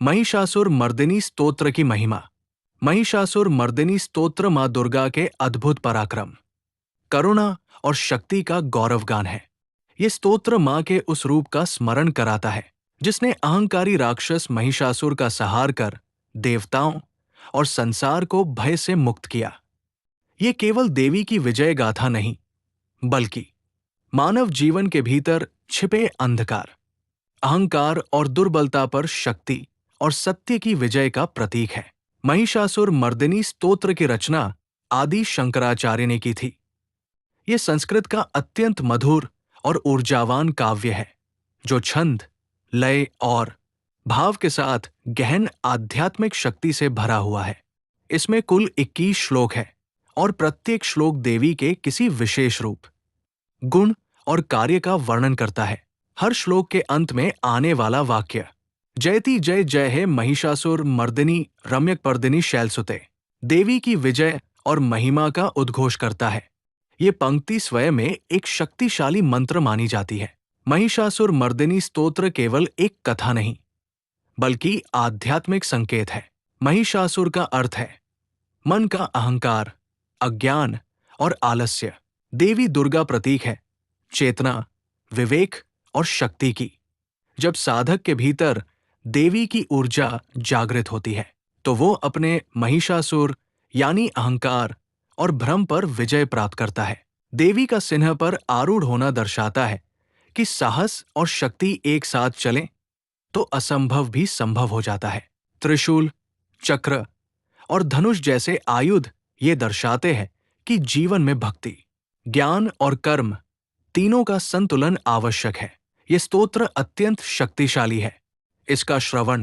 महिषासुर मर्दिनी स्तोत्र की महिमा। महिषासुर मर्दिनी स्तोत्र मां दुर्गा के अद्भुत पराक्रम, करुणा और शक्ति का गौरवगान है। ये स्तोत्र मां के उस रूप का स्मरण कराता है जिसने अहंकारी राक्षस महिषासुर का संहार कर देवताओं और संसार को भय से मुक्त किया। ये केवल देवी की विजय गाथा नहीं, बल्कि मानव जीवन के भीतर छिपे अंधकार, अहंकार और दुर्बलता पर शक्ति और सत्य की विजय का प्रतीक है। महिषासुर मर्दिनी स्तोत्र की रचना आदि शंकराचार्य ने की थी। ये संस्कृत का अत्यंत मधुर और ऊर्जावान काव्य है जो छंद, लय और भाव के साथ गहन आध्यात्मिक शक्ति से भरा हुआ है। इसमें कुल 21 श्लोक है और प्रत्येक श्लोक देवी के किसी विशेष रूप, गुण और कार्य का वर्णन करता है। हर श्लोक के अंत में आने वाला वाक्य जयति जय जय हे महिषासुर मर्दिनी रम्यकपर्दिनी शैलसुते देवी की विजय और महिमा का उद्घोष करता है। ये पंक्ति स्वयं में एक शक्तिशाली मंत्र मानी जाती है। महिषासुर मर्दिनी स्तोत्र केवल एक कथा नहीं, बल्कि आध्यात्मिक संकेत है। महिषासुर का अर्थ है मन का अहंकार, अज्ञान और आलस्य। देवी दुर्गा प्रतीक है चेतना, विवेक और शक्ति की। जब साधक के भीतर देवी की ऊर्जा जागृत होती है तो वो अपने महिषासुर यानी अहंकार और भ्रम पर विजय प्राप्त करता है। देवी का सिंह पर आरूढ़ होना दर्शाता है कि साहस और शक्ति एक साथ चलें तो असंभव भी संभव हो जाता है। त्रिशूल, चक्र और धनुष जैसे आयुध ये दर्शाते हैं कि जीवन में भक्ति, ज्ञान और कर्म तीनों का संतुलन आवश्यक है। ये स्तोत्र अत्यंत शक्तिशाली है। इसका श्रवण,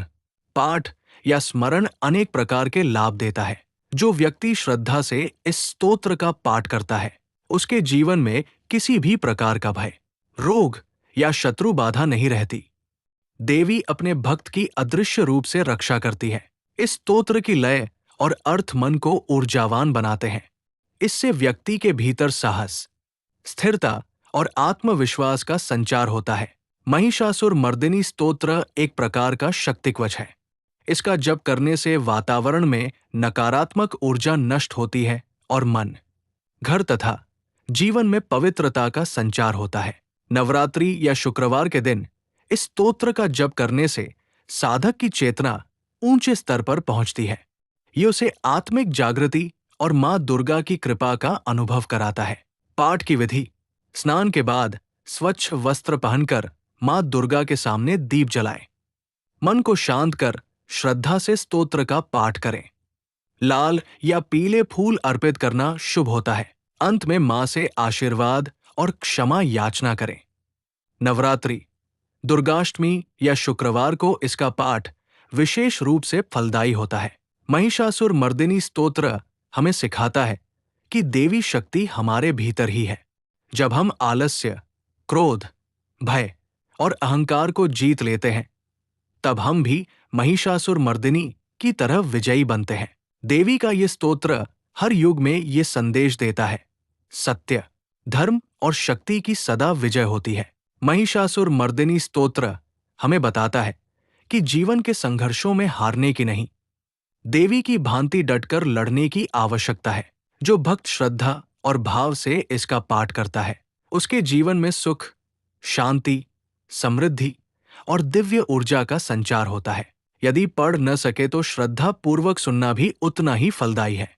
पाठ या स्मरण अनेक प्रकार के लाभ देता है। जो व्यक्ति श्रद्धा से इस स्तोत्र का पाठ करता है उसके जीवन में किसी भी प्रकार का भय, रोग या शत्रु बाधा नहीं रहती। देवी अपने भक्त की अदृश्य रूप से रक्षा करती है। इस स्तोत्र की लय और अर्थ मन को ऊर्जावान बनाते हैं। इससे व्यक्ति के भीतर साहस, स्थिरता और आत्मविश्वास का संचार होता है। महिषासुर मर्दिनी स्तोत्र एक प्रकार का शक्ति कवच है। इसका जप करने से वातावरण में नकारात्मक ऊर्जा नष्ट होती है और मन, घर तथा जीवन में पवित्रता का संचार होता है। नवरात्रि या शुक्रवार के दिन इस स्तोत्र का जप करने से साधक की चेतना ऊंचे स्तर पर पहुंचती है। ये उसे आत्मिक जागृति और मां दुर्गा की कृपा का अनुभव कराता है। पाठ की विधि: स्नान के बाद स्वच्छ वस्त्र पहनकर मां दुर्गा के सामने दीप जलाएं। मन को शांत कर श्रद्धा से स्तोत्र का पाठ करें। लाल या पीले फूल अर्पित करना शुभ होता है। अंत में मां से आशीर्वाद और क्षमा याचना करें। नवरात्रि, दुर्गाष्टमी या शुक्रवार को इसका पाठ विशेष रूप से फलदायी होता है। महिषासुर मर्दिनी स्तोत्र हमें सिखाता है कि देवी शक्ति हमारे भीतर ही है। जब हम आलस्य, क्रोध, भय और अहंकार को जीत लेते हैं तब हम भी महिषासुर मर्दिनी की तरह विजयी बनते हैं। देवी का ये स्तोत्र हर युग में ये संदेश देता है, सत्य, धर्म और शक्ति की सदा विजय होती है। महिषासुर मर्दिनी स्तोत्र हमें बताता है कि जीवन के संघर्षों में हारने की नहीं, देवी की भांति डटकर लड़ने की आवश्यकता है। जो भक्त श्रद्धा और भाव से इसका पाठ करता है उसके जीवन में सुख, शांति, समृद्धि और दिव्य ऊर्जा का संचार होता है। यदि पढ़ न सके तो श्रद्धा पूर्वक सुनना भी उतना ही फलदायी है।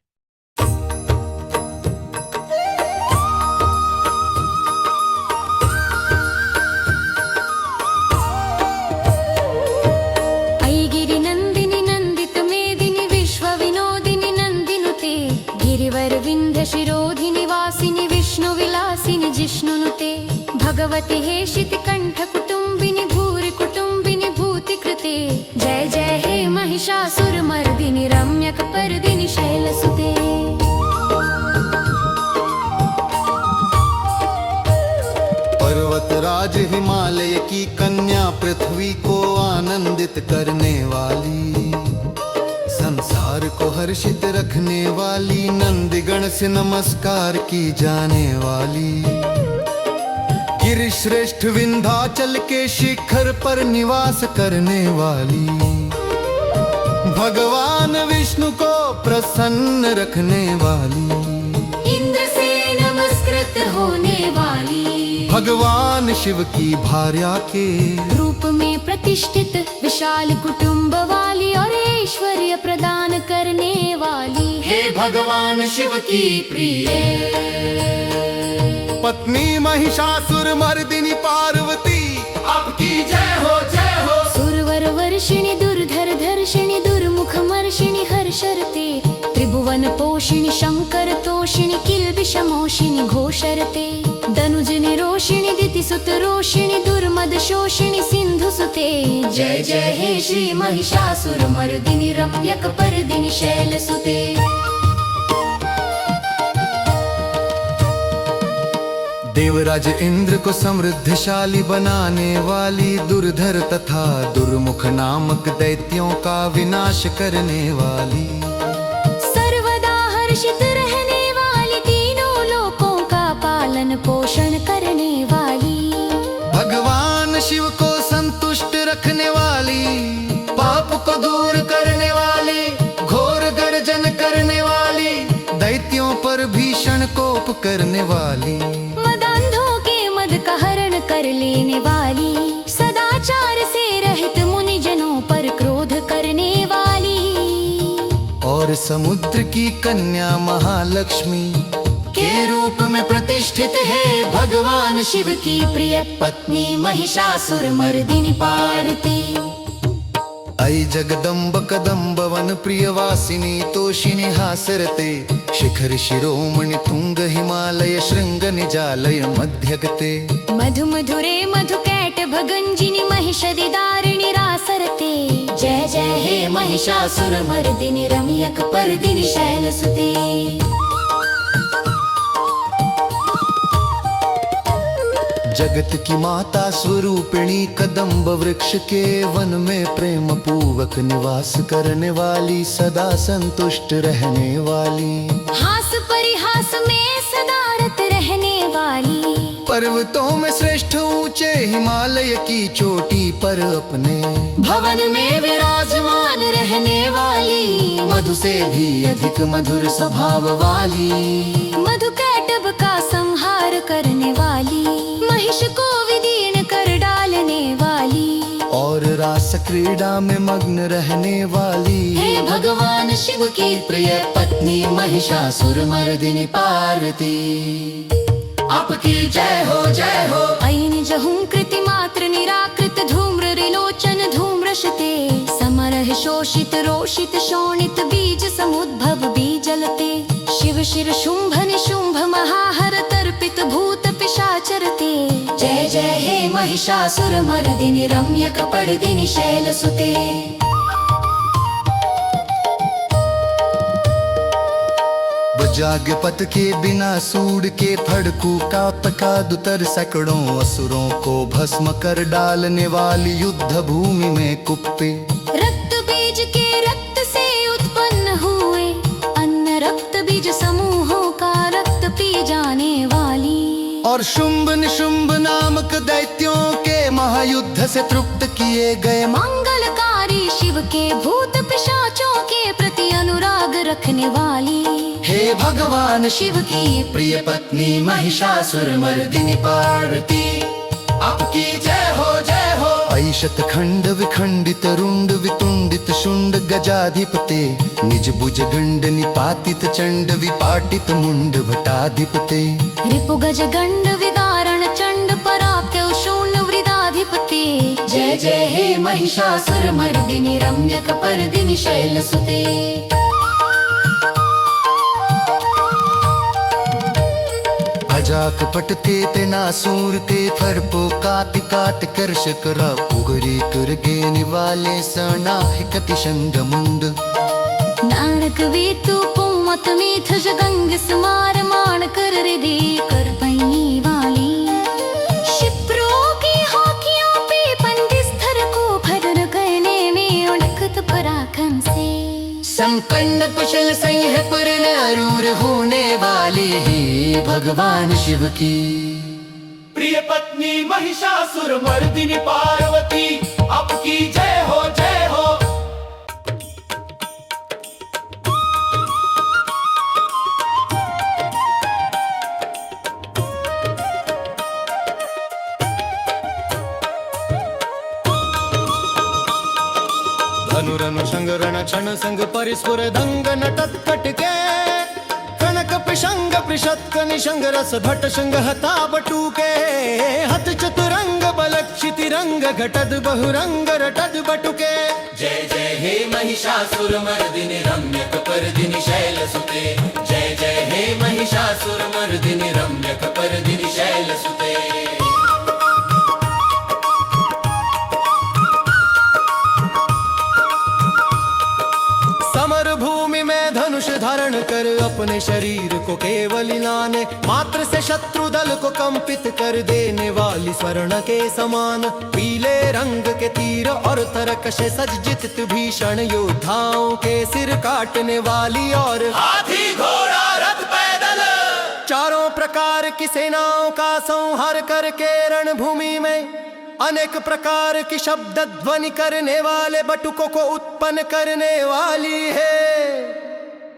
ऐगिरि नंदिनि नंदित मेदिनि विश्व विनोदिनि नंदिनुते गिरिवर विंध्य शिरोधिनि वासिनि विष्णु विलासिनि जिष्णुनुते भगवति हेशिति कंठ कुटुंबिनि भूरि कुटुंबिनि भूति कृते जय जय हे महिषासुर मर्दिनि रम्यकपर्दिनि शैलसुते। पर्वतराज हिमालय की कन्या पृथ्वी को आनंदित करने वाली, संसार को हर्षित रखने वाली, नंदीगण से नमस्कार की जाने वाली, गिरिश्रेष्ठ विंध्याचल के शिखर पर निवास करने वाली, भगवान विष्णु को प्रसन्न रखने वाली, इंद्र से नमस्कृत होने वाली, भगवान शिव की भार्या के रूप में प्रतिष्ठित विशाल कुटुंब वाली और ऐश्वर्य प्रदान करने वाली, हे भगवान शिव की प्रिय पत्नी महिषासुर मर्दिनी पार्वती, आपकी जय हो जय हो। सुरवर वर्षिणी दुर्धर धर्षिणी दुर्मुख मर्षिणी हर्षरते, त्रिभुवन पोषिणी शंकर तोषिणी किल्बिषमोषिणी घोषरते, दनुज निरोषिणी दितिसुत रोषिणी दुर्मद शोषिणी सिंधु सुते। जय जय हे श्री महिषासुर मर्दिनी रम्यक पर्दिनी शैल सुते। देवराज इंद्र को समृद्धशाली बनाने वाली, दुर्धर तथा दुर्मुख नामक दैत्यों का विनाश करने वाली, सर्वदा हर्षित रहने वाली, तीनों लोकों का पालन पोषण करने वाली, भगवान शिव को संतुष्ट रखने वाली, पाप को दूर करने वाली, घोर गर्जन करने वाली, दैत्यों पर भीषण कोप करने वाली, मदांधों के मद का हरण कर लेने वाली, सदाचार से रहित मुनिजनों पर क्रोध करने वाली, और समुद्र की कन्या महालक्ष्मी के रूप में प्रतिष्ठित है भगवान शिव की प्रिय पत्नी महिषासुर मर्दिनी पार्वती। ऐ जगदम्ब कदम्ब वन प्रियवासिनी तोषिणी हासरते, शिखर शिरोमणि तुंग हिमालय शृंग निजालय मध्यगते, मधु मधुरे मधु कैट भगंजिनी महिषदि दारिणी रासरते। जय जय हे महिषासुर मर्दिनी रम्यक पर्दिनी शैल सुते। जगत की माता स्वरूपिणी कदम्ब वृक्ष के वन में प्रेम पूर्वक निवास करने वाली, सदा संतुष्ट रहने वाली, हास परिहास में सदा रत रहने वाली, पर्वतों में श्रेष्ठ ऊंचे हिमालय की चोटी पर अपने भवन में विराजमान रहने वाली, मधु से भी अधिक मधुर स्वभाव वाली, मधु कैटभ का संहार करने वाली, महिष को विदीर्ण कर डालने वाली, और रास क्रीड़ा में मग्न रहने वाली, हे भगवान शिव की प्रिय पत्नी महिषासुर मर्दिनी पार्वती। आपकी जय हो जय हो। ऐन जहुं कृति मात्र निराकृत धूम्र रिलोचन धूम्रशते, समरह शोषित रोषित शोणित बीज समुद्भव बीजलते, शिव शिर शुंभ निशुंभ महाहर तर्पित भूत पिशाचरते। जय जय हे महिषासुर मर्दिनी रम्यक पर्दिनी शैल सुते। जागपत के बिना सूड के फड़कू का दुतर सैकड़ों असुरों को भस्म कर डालने वाली, युद्ध भूमि में कुप्पे रक्त बीज के रक्त से उत्पन्न हुए, अन्य रक्त बीज समूहों का रक्त पी जाने वाली, और शुंभ निशुंभ नामक दैत्यों के महायुद्ध से तृप्त किए गए, मंगलकारी शिव के भूत पिशाचों के प्रति अनुराग रखने वाली, हे भगवान शिव की प्रिय पत्नी महिषासुर मर्दिनी पार्वती। आपकी जय हो जय हो। ऐशत खंड विखंडित रुंड वितुंडित शुंड गजाधिपते, निज भुज गंड निपातित चंड विपाटित मुंड भटाधिपते, रिपु गज गंड विदारण चंड पराप्य शून्य वृदाधिपते। जय जय हे महिषासुर मर्दिनी रम्यक पर्दिनी शैल सुते। अजाक पटते ते नासूर ते फरपो काट काट कर शकरा उगरी कर गेने वाले सनाहिकति शंड मुंड, नानक वेतु पुमत मीथ जगंग समार मान कर रिदी कर पैनी वाली, शिप्रों की हॉकियों पे पंडिस्तर को भदन करने में उड़कत पराक्रम से, संकन्न कुशल संह पर अरूर होने वाले ही भगवान शिव की प्रिय पत्नी महिषासुर मर्दिनी पार्वती। आपकी जय हो जय हो। धनुरनु शंग रण क्षण संग परिस्फुर दंग नटत कटके कनक पिशंग पृषत्क निशंग रस भट शंग हता बटुके हत चतुरंग बलक्षिति रंग घटद बहुरंग रटद बटुके जय जय हे महिषासुर मर्दिनि रम्यक पर्दिनि शैलसुते जय जय हे महिषासुर मर्दिनि रम्यक पर्दिनि शैलसुते समर भूमि में धनुष धारण कर अपने शरीर को केवल लाने मात्र से शत्रु दल को कंपित कर देने वाली स्वर्ण के समान पीले रंग के तीर और तरकश सज्जित भीषण योद्धाओं के सिर काटने वाली और हाथी घोड़ा रथ पैदल चारों प्रकार की सेनाओं का संहार करके रणभूमि में अनेक प्रकार की शब्द ध्वनि करने वाले बटुकों को उत्पन्न करने वाली है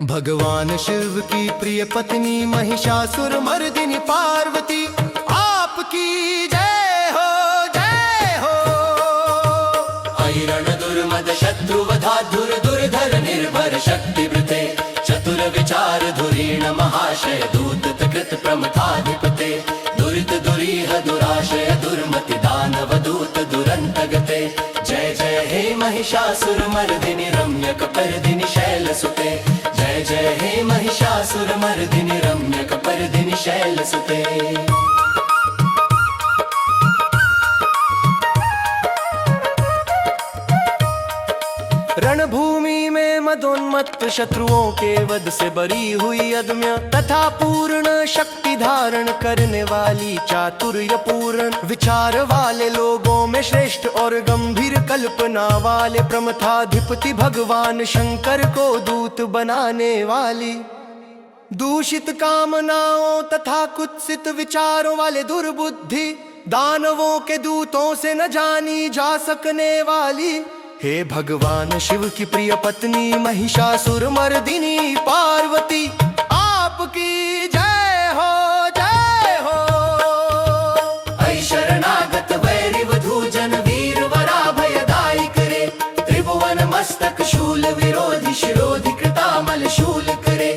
भगवान शिव की प्रिय पत्नी महिषासुर मर्दिनी पार्वती आपकी जय हो जय हो। ऐरण दुर्मद शत्रु वधा धुर दुर्धर निर्भर शक्ति वृते चतुर विचार धुरीण महाशय दूत कृत प्रमथाधिपते दुरित दुरीह दुराशय दुर्मति दानव दूत दुरंत गते जय जय हे महिषासुर मर्दिनि रम्यक पर्दिनि शैलसुते जय जय हे महिषासुर मर्दिनि रम्यक पर्दिनि शैलसुते। रणभूमि में मदोन्मत्त शत्रुओं के वध से बरी हुई अदम्य तथा पूर्ण शक्ति धारण करने वाली चातुर्य पूर्ण विचार वाले लोगों में श्रेष्ठ और गंभीर कल्पना वाले प्रमथाधिपति भगवान शंकर को दूत बनाने वाली दूषित कामनाओं तथा कुत्सित विचारों वाले दुर्बुद्धि दानवों के दूतों से न जानी जा सकने वाली हे भगवान शिव की प्रिय पत्नी महिषासुर मर्दिनी पार्वती आपकी जय हो जय हो। ऐ शरणागत वैरि वधू जन वीर वरा भयदायी करे त्रिभुवन मस्तक शूल विरोधी शिरोधि कृतामल शूल करे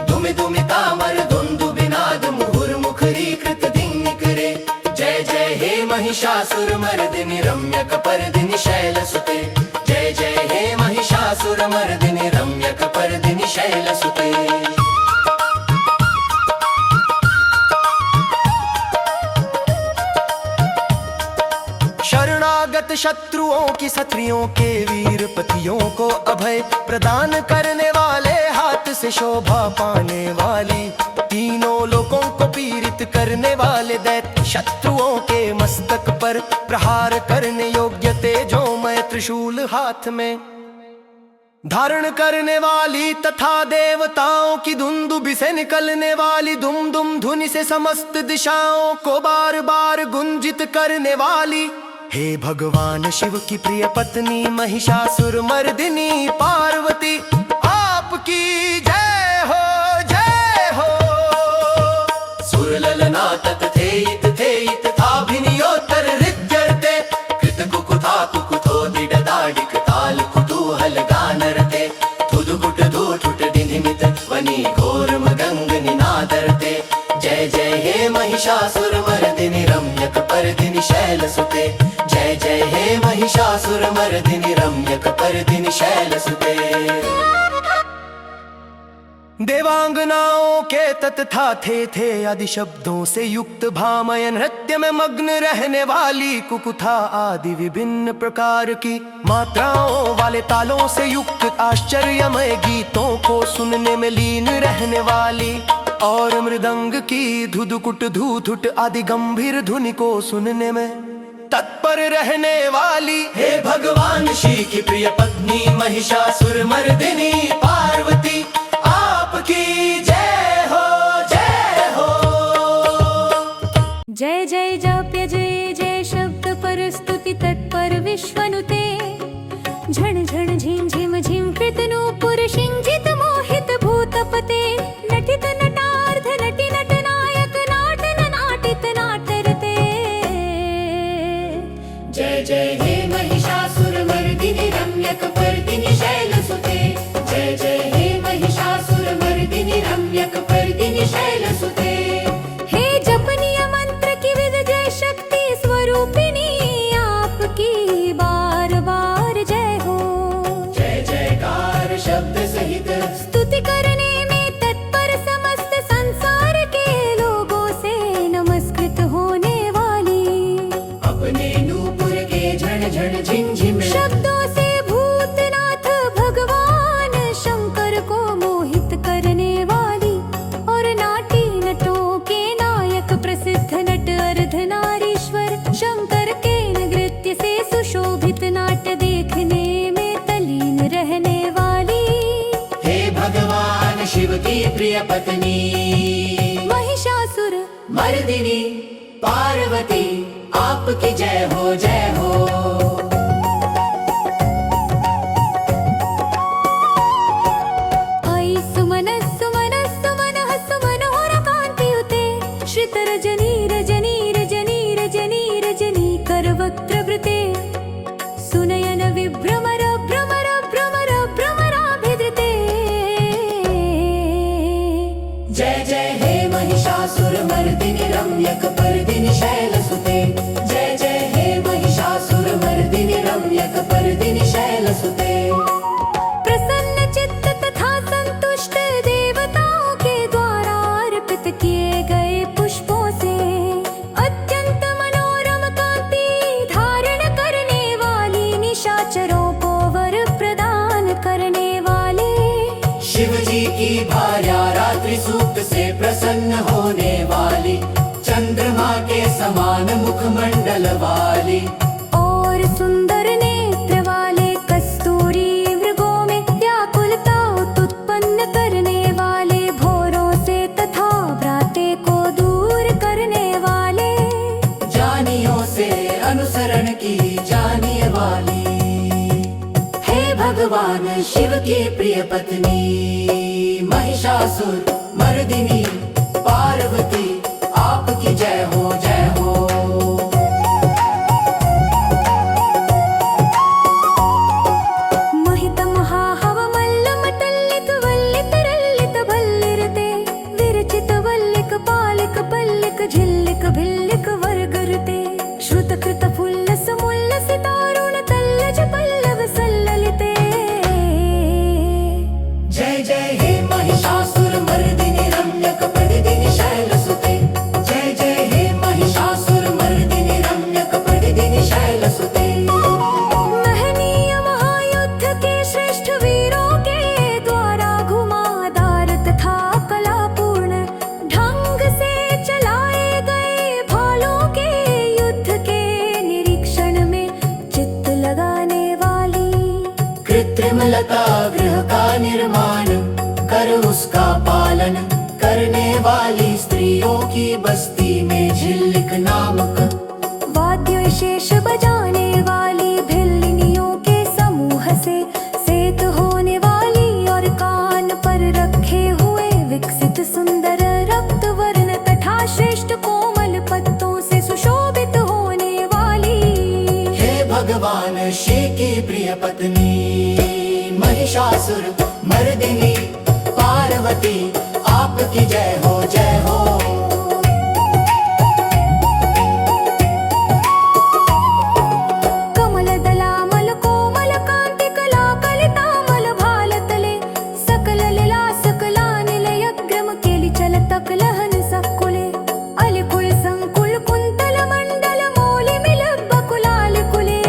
दुमि दुमि तामर दुंदु बिनाद मुहुर मुखरी कृत धिंग करे जय जय हे महिषासुर मर्दिनि रम्यक पर्दिनि शैलसुते जय जय हे महिषासुर मर्दिनि रम्यक पर्दिनि शैलसुते। शरणागत शत्रुओं की क्षत्रियों के वीर पतियों को अभय प्रदान करने वाले हाथ से शोभा पाने वाली तीनों लोगों को पीड़ित करने वाले दैत्य शत्रुओं के मस्तक पर प्रहार करने योग्य तेजोमय त्रिशूल हाथ में धारण करने वाली तथा देवताओं की धुंदुभि से निकलने वाली दुम दुम धुनि से समस्त दिशाओं को बार बार गुंजित करने वाली हे भगवान शिव की प्रिय पत्नी महिषासुर मर्दिनी पार्वती आपकी जय हो जय हो। सुरललना तत्थेयित थेयित थाभिनियोत्तर हृद्यर्ते कृत कुकुथा कुकुथो दिडदाडिक ताल कुतूहल गानरते थुदुकुट धूठुट डिधिमित वनी घोर मगंग निनादरते जय जय हे महिषासुर मर्दिनि रम्यक पर्दिनि शैलसुते जय जय हे महिषासुर मर्दिनि रम्यक पर्दिनि शैलसुते। देवांगनाओं के तथा थे आदि शब्दों से युक्त भामय नृत्य में मग्न रहने वाली कुकुथा आदि विभिन्न प्रकार की मात्राओं वाले तालों से युक्त आश्चर्यमय गीतों को सुनने में लीन रहने वाली और मृदंग की धुदुकुट धूधुट आदि गंभीर धुनि को सुनने में तत्पर रहने वाली हे भगवान शिव की प्रिय पत्नी महिषासुर मर्दिनी पार्वती आपकी जय हो जय हो। जय जय जाप्य जय जय शब्द पर स्तुति तत्पर विश्वनुते झण झण झिम झिम झिम कृत नूपुर शिंजित मोहित भूतपते नटित नटार्ध नटि नटनायक नाटन नाटित नाटरते जय जय हे महिषासुर मर्दिनि रम्यक पर्दिनि की प्रिय पत्नी महिषासुर मर्दिनी पार्वती आपकी जय हो जय हो। ऐ सुमन सुमन सुमन सुमनोहर कांतियुते श्रितरजनी रजनी रजनी रजनी रजनी करवक्त्रवृते सुनयन विभ्रमर भ्रमर भ्रमर भ्रमराभिधृते। जय जय हे महिषासुर मर्दिनि रम्यक पर्दिनि शैलसुते। जय जय हे महिषासुर मर्दिनि रम्यक पर्दिनि शैलसुते। प्रसन्न चित्त तथा संतुष्ट देवताओं के द्वारा अर्पित किए गए पुष्पों से अत्यंत मनोरम कांति धारण करने वाली निशाचरों को वर प्रदान करने वाले शिव जी की भार्या रात्रि सूक्त से प्रसन्न होने वाली चंद्रमा के समान मुखमंडल वाली और सुंदर नेत्र वाले कस्तूरी मृगों में व्याकुलता उत्पन्न करने वाले भोरों से तथा भ्राते को दूर करने वाले जानियों से अनुसरण की जानिए वाली हे भगवान शिव की प्रिय पत्नी महिषासुर मर्दिनी पार्वती आपकी जय हो जय हो। महित महाहव मल्लमटल्लिक वल्लित रल्लित भल्लिरते विरचित वल्लिक पालिक पल्लिक झिल्लिक भिल्लिक वर्गरते श्रुतकृत फुल्लस मुल्लसितारुण तल्लज पल्लव सल्ललिते। जय जय हे महिषासुर मर्दिनि रम्यक पर्दिनि शैलसुते। जय जय हे महिषासुर मर्दिनि रम्यक पर्दिनि शैलसुते। महनीय महायुद्ध के श्रेष्ठ वीरों के द्वारा घुमावदार तथा कलापूर्ण ढंग से चलाए गए भालों के युद्ध के निरीक्षण में चित्त लगाने वाली कृत्रिम लता गृह का निर्माण कर उसका पालन करने वाली स्त्रियों की बस्ती में झिल्लिक नामक वाद्य विशेष बजाने वाली भिल्लिनियों के समूह से सेत होने वाली और कान पर रखे हुए विकसित सुंदर रक्त वर्ण तथा श्रेष्ठ कोमल पत्तों से सुशोभित होने वाली हे भगवान शिव की प्रिय पत्नी महिषासुर मर्दिनी पार्वती आपकी जय हो जय हो। कमल दलामल कोमल कांति कला कलितामल भालतले सकल लीला सकला निलयग्रम केली चल तकलहन सकुले अलिकुल संकुल कुंतल मंडल मौलि मिल बकुलाल कुले।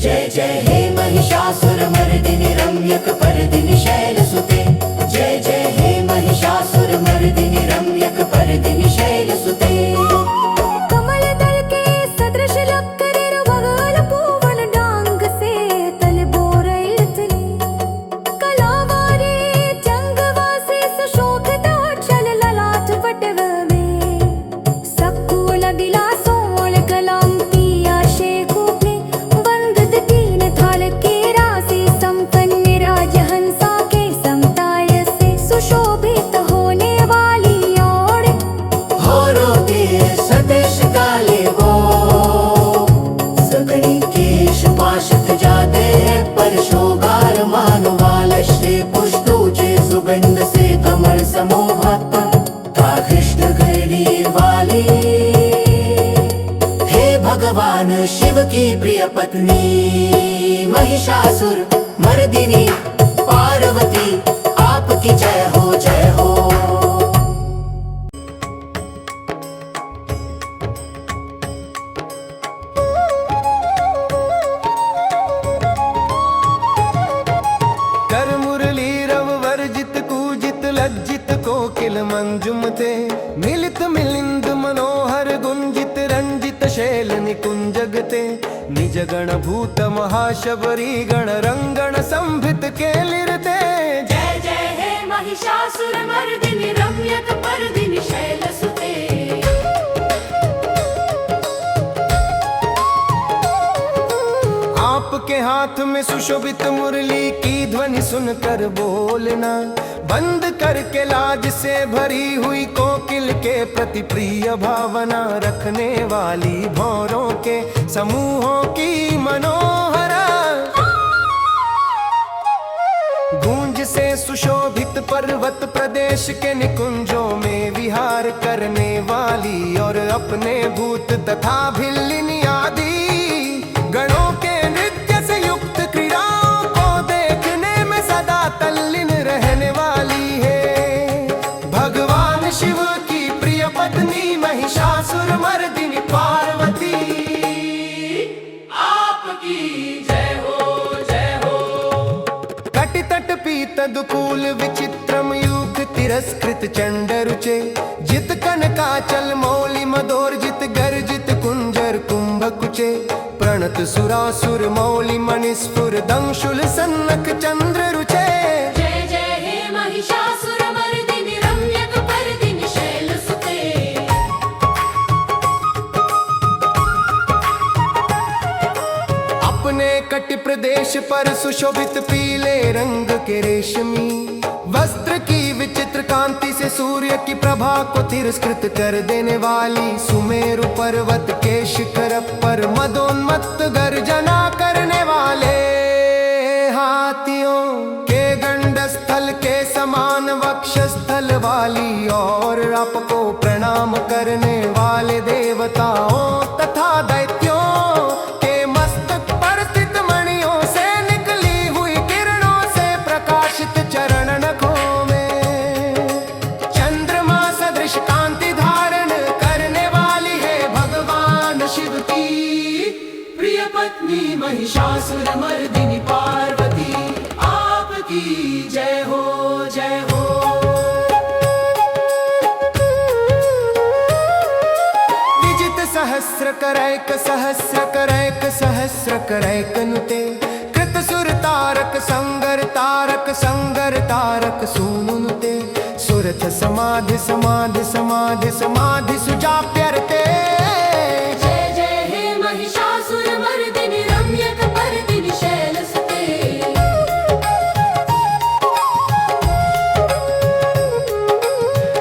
जय जय हे महिषासुर मर्दिनि रम्यक पर्दिनि शैलसुते। जय जय हे महिषासुर मर्दिनि रम्यक पर्दिनि शैलसुते। कमल दल के सदृश लक्करेर भगवल पूवन डांग से तल बोरैलतले कलावारे जंगवासे सुशोभित चल ललाट वटव में सकुल विलासों कलांती आशे कूपे वंदित तीन थाल के राशि संपन्न राजहंसा के समताय से सुशोभित होने वाली और होरोते सदेश काले वो सगड़ी केश पाशत जाते पर शोगार मानवाल श्री पुष्टूचे सुगंध से कमर समोभत कृष्ण घड़ी वाली हे भगवान शिव की प्रिय पत्नी महिषासुर मर्दिनी पार्वती आपकी जय हो जय हो। कर मुरली रव वर्जित कूजित लज्जित कोकिल मंजुम थे मिलित मिलिंद मनोहर गुंजित रंजित शैल निकुंजगते निज गण भूत महाशबरी गण रंगण संभित के लिरते। जय जय मर्दिनि रम्यक पर्दिनि शैलसुते। आपके हाथ में सुशोभित मुरली की ध्वनि सुनकर बोलना, बंद करके लाज से भरी हुई कोकिल के प्रति प्रिय भावना रखने वाली भौरों के समूहों की मनोहरा गूंज से सुशोभित पर्वत प्रदेश के निकुंजों में विहार करने वाली और अपने भूत तथा भिल्लिनी आदि गणों के नृत्य से युक्त क्रीड़ाओं को देखने में सदा तल्लीन रहने वाली है भगवान शिव की प्रिय पत्नी महिषासुर मर्दिनी पार्वती। आपकी जय हो जय हो। कटि तट पीत दुकूल विचित्रम यूख तिरस्कृत चंड रुचे, जित कनकाचल मौलि मदोर जित गर्जित कुंजर कुंभ कुचे, प्रणत सुरासुर मौलि मणिस्फुर दंशुल सन्नक चंद्र रुचे। जय जय हे महिषासुर मर्दिनि रम्यक पर्दिनि शैलसुते। अपने कटि प्रदेश पर सुशोभित पीले रंग के रेशमी वस्त्र की विचित्र कांति से सूर्य की प्रभा को तिरस्कृत कर देने वाली सुमेरु पर्वत के शिखर पर मदोन्मत्त गर्जना करने वाले हाथियों के गंडस्थल के समान वक्षस्थल वाली और आपको प्रणाम करने वाले देवताओं तथा दैत्यों के मस्तक पर स्थित मणियों से निकली हुई किरणों से प्रकाशित चरण नखों में चंद्रमा सदृश कांति धारण करने वाली है भगवान शिव की प्रिय पत्नी महिषासुर मर्दिनी पार्वती। आपकी जय हो जय हो। विजित सहस्र करैक सहस्र करैक सहस्र करैक नुते, कृत सुर तारक संगर तारक सूनुते, सुरथ समाधि समाधि समाधि समाधि सुजाप्यर्ते। जय जय हे महिषासुर मर्दिनि रम्यक पर्दिनि शैलसुते।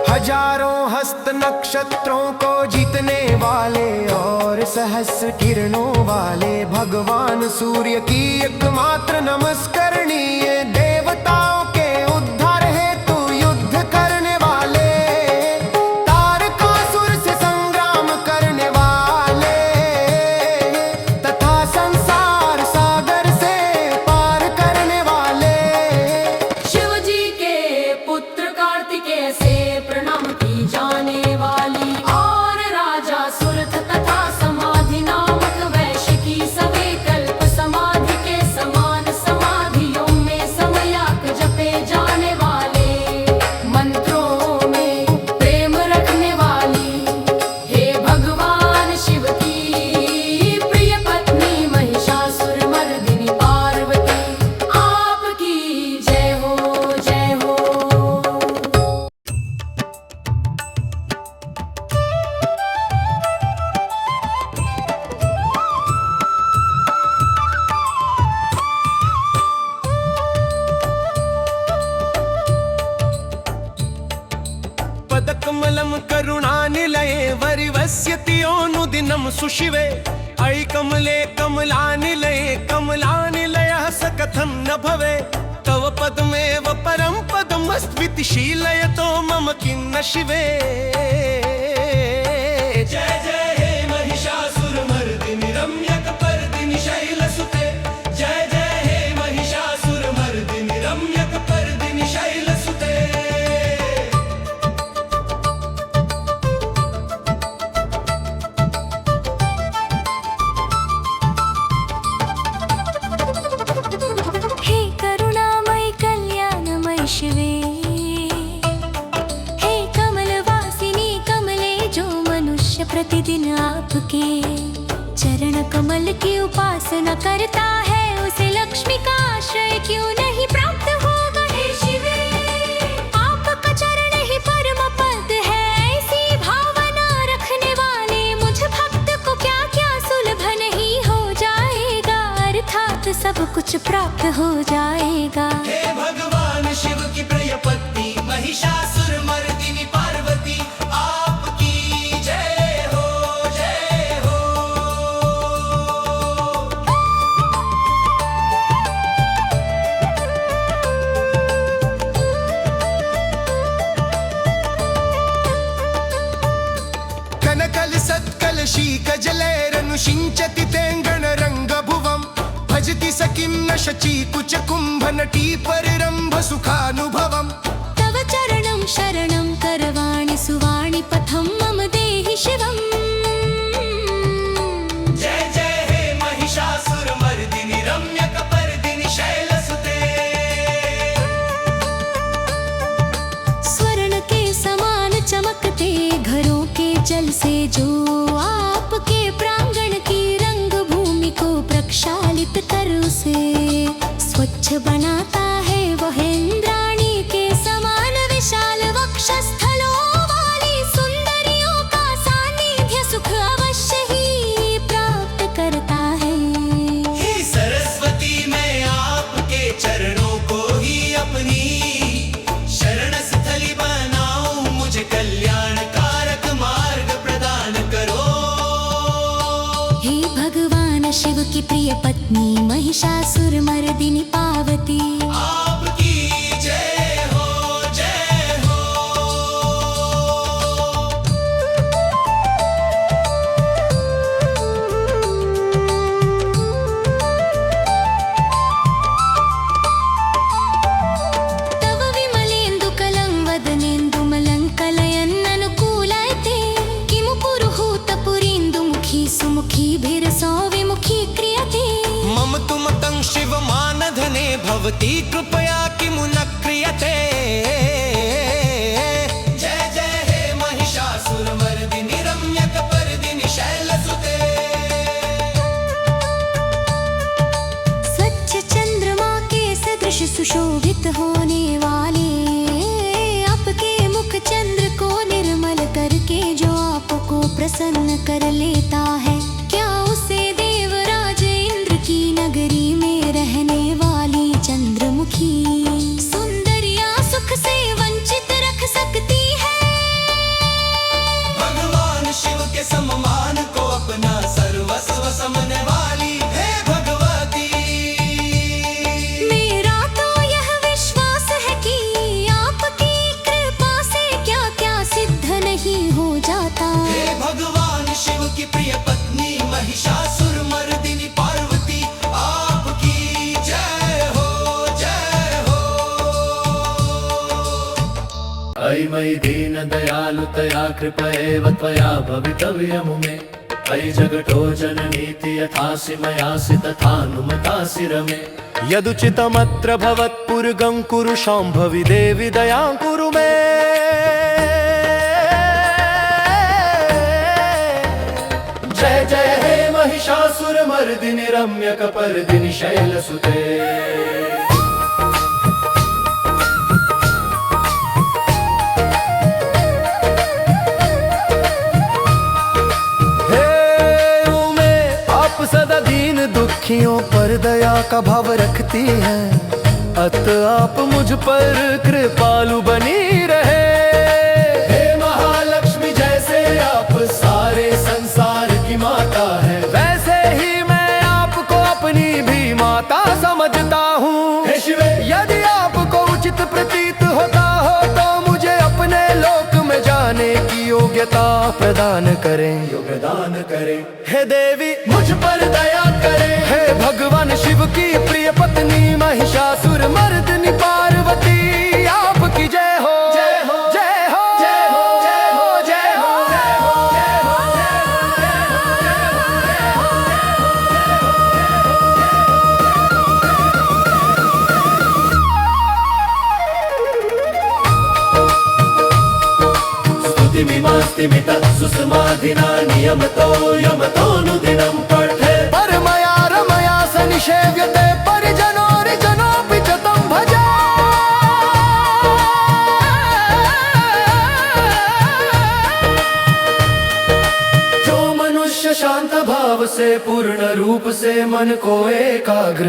हजारों हस्त नक्षत्रों को जीतने वाले और सहस्र किरणों वाले भगवान सूर्य की एकमात्र नमस्करणीय देवताओं के उद्धार हेतु युद्ध करने वाले तारकासुर से संग्राम करने वाले तथा संसार सागर से पार करने वाले शिव जी के पुत्र कार्तिकेय से प्रणाम की जाने वाली और राजा सुरथ तथा समाधि नामक वैश्य की सवे कल्प समाधि के समान समाधियों में समयाक जपे जाने वाले मंत्रों में प्रेम रखने वाली हे भगवान शिव की प्रिय पत्नी महिषासुर मर्दिनी पार्वती। आपकी जय हो जय हो। पदकमलं करुणानिलये वरिवस्यति योऽनुदिनं सुशिवे, अयि कमले कमलानिलये कमलानिलयः स कथं न भवे, तव पदमेव परं पदमस्त्विति शीलयतो मम किन्न शिवे। जय जय हे महिषासुर मर्दिनि रम्यक पर्दिनि शैलसुते। जय जय हे महिषासुर मर्दिनि रम्यक पर्दिनि शैलसुते। हे करुणामय कल्याणमय शिवे, हे कमलवासिनी कमले जो मनुष्य प्रतिदिन आपके चरण कमल की उपासना करता है उसे लक्ष्मी का आश्रय क्यों नहीं प्राप्त होगा। हे शिवे आपका चरण मोक्ष प्राप्त हो जाएगा। हे भगवान शिव की प्रिय पत्नी महिषासुर मर्दिनी पार्वती, आपकी जय हो जय हो। कनकल सत्कलशी कजलैरनुषिञ्चति तेङ्गण रङ्गभुवम् भजति सखिं न शची कुच कुम्भ नटी परिरम्भ सुखानुभवम्। तव चरणं शरणं करवाणि सुवाणि पथं मम देहि शिवम्। जय जय हे महिषासुर मर्दिनी रम्यक पर्दिनी शैलसुते। स्वर्ण के समान चमकते घरों के जल से जो आपके प्रांगण की रंग भूमि को प्रक्षालित कर उसे स्वच्छ बनाता है। वह इंद्राणी के समान विशाल वक्षस्थलों वाली सुंदरियों का सानिध्य सुख अवश्य ही प्राप्त करता है। हे सरस्वती मैं आपके चरणों को ही अपनी शरण स्थली बनाऊं, मुझे कल्याण कारक मार्ग प्रदान करो। हे भगवान शिव की प्रिय पत्नी महिषासुर मर्दिनी पार्वती, आपकी जय हो जय हो। तव विमलेन्दुकलं वदनेन्दुमलं कलयन् अनुकूलयते। किमु पुरुहूतपुरीन्दुमुखी सुमुखीभिरसौ विमुखी क्रियते। मम तुम तं शिव मानधने भवती कृपया किमु न क्रियते। जय जय हे महिषासुर मर्दिनी रम्यक पर्दिनी शैलसुते। स्वच्छ चंद्रमा के सदृश सुशोभित होने वाले आपके मुख चंद्र को निर्मल करके जो आपको प्रसन्न कर लेता है, क्या उसे देवराज इंद्र की नगरी में रहने वाली चंद्रमुखी सुंदरियां सुख से वंचित रख सकती है? भगवान शिव के सम्मान को अपना सर्वस्व समझने वाली हे भगवती। मेरा तो यह विश्वास है कि आपकी कृपा से क्या क्या सिद्ध नहीं हो जाता। हे भगवान शिव की प्रिय पत्नी महिषासुर मर्दिनी पार्वती, आपकी जय हो जय हो। अयि मयि दीन दयालुतया कृपयैव त्वया भवितव्यमु मे। अयि जगतो जननीति यथासि मयासि तथानुमतासि रमे। यदुचितमत्र भवत्पुर्गं कुरु शाम्भवि देवि दयां कुरु मे। जय जय हे महिषासुर मर्दिनी रम्यक पर्दिनी शैलसुते। सदा दीन दुखियों पर दया का भाव रखती हैं, अत आप मुझ पर कृपालु बनी रहे। हे महालक्ष्मी जैसे आप सारे संसार की माता है, वैसे ही मैं आपको अपनी भी माता समझता हूँ। हे शिवे यदि आपको उचित प्रतीत होता हो तो मुझे अपने लोक में जाने की योग्यता प्रदान करें। योगदान करें। हे देवी मुझ पर दया करें। हे भगवान शिव की प्रिय पत्नी महिषासुर मर्दिनी पार्वती, आपकी जय हो जय हो जय हो जय हो जय हो जय हो जय हो जय हो स्तुति विमास्ति मितत् सुसमाधिना नियमतो यमतोनुदिनं पठे। परमया रमया सनिषेव्यते परिजनोरिजनोऽपि च तं भजे। जो मनुष्य शांत भाव से पूर्ण रूप से मन को एकाग्र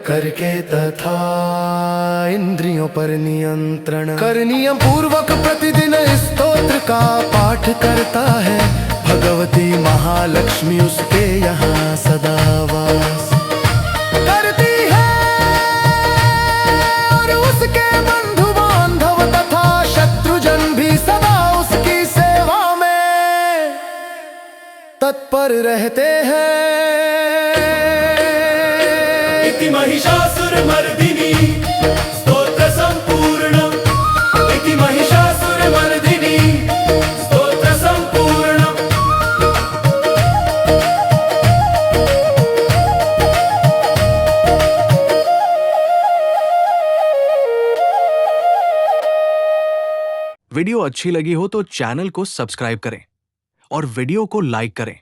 करके तथा इंद्रियों पर नियंत्रण कर नियम पूर्वक प्रतिदिन इस स्तोत्र का पाठ करता है, भगवती महालक्ष्मी उसके यहाँ सदा वास करती है और उसके बंधु बांधव तथा शत्रुजन भी सदा उसकी सेवा में तत्पर रहते हैं। इति महिषासुरमर्दिनी स्तोत्र संपूर्णम्। इति महिषासुरमर्दिनी स्तोत्र संपूर्णम्। वीडियो अच्छी लगी हो तो चैनल को सब्सक्राइब करें और वीडियो को लाइक करें।